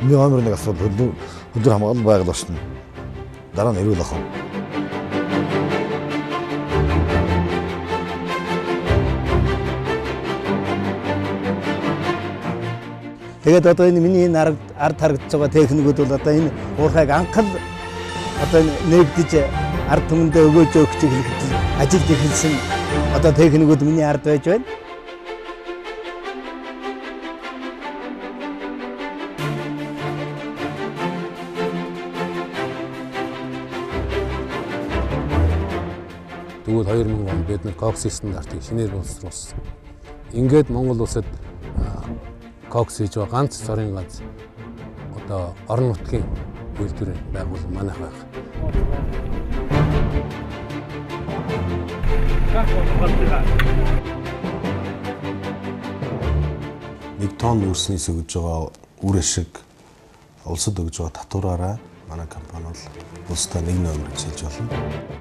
миний номер 1 асуудал хөдөр хамгаалал байгаль орчин. Дараа нь эрүүл ахуй. Тэгээд одоо энэ миний энэ ард харагдаж байгаа техникүүд бол одоо энэ уурхайг анхал одоо нэгдэж ард түмэндээ өгөөж хэлэхэд ажиллаж эхэлсэн одоо техникүүд миний ард байж байна. Тэгвэл 2000 онд бид нар кокс стандартыг шинээр боловсруулсан. Ингээд Монгол улсад кокс хийж байгаа ганц цорын ганц одоо орон нутгийн үйлдвэрийн байгууллага манайх байх. Нэг тонн үүснээс өгж байгаа үр ашиг улсад өгж байгаа татвараараа манай компани бол улсдаа 1 номер хийж болно.